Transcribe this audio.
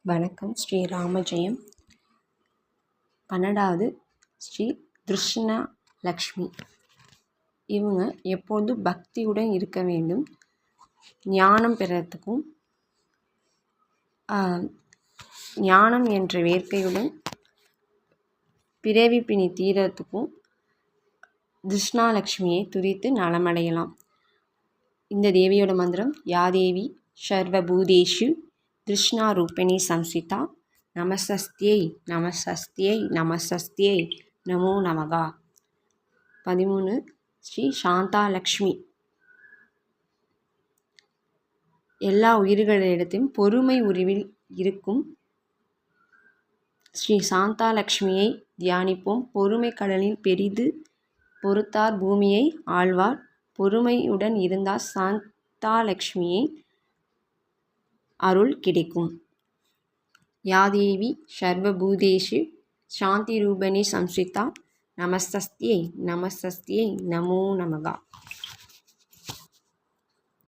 வணக்கம். ஸ்ரீ ராமஜெயம். 12வது ஸ்ரீ திருஷ்ணா லக்ஷ்மி. இவங்க எப்போதும் பக்தியுடன் இருக்க வேண்டும். ஞானம் பெறத்துக்கும் ஞானம் என்ற வேட்கையுடன் பிறவி பிணி தீரத்துக்கும் திருஷ்ணாலக்ஷ்மியை துதித்து நலமடையலாம். இந்த தேவியோட மந்திரம் யாதேவி சர்வபூதேஷு திருஷ்ணா ரூபிணி சம்சிதா நமஸ்தஸ்தியை நமஸ்தஸ்தியை நமஸ்தஸ்தியை நமோ நமகா. 13 ஸ்ரீ சாந்தாலக்ஷ்மி. எல்லா உயிர்களிடத்திலும் பொறுமை உருவில் இருக்கும் ஸ்ரீ சாந்தாலக்ஷ்மியை தியானிப்போம். பொறுமை கடலில் பெரிது பொறுத்தார் பூமியை ஆழ்வார். பொறுமையுடன் இருந்தால் சாந்தாலக்ஷ்மியை அருள் கிடைக்கும். யாதேவி சர்வபூதேஷு சாந்தி ரூபிணி சம்சிதா நமஸ்தஸ்தியை நமஸ்தஸ்தியை நமோ நமகா.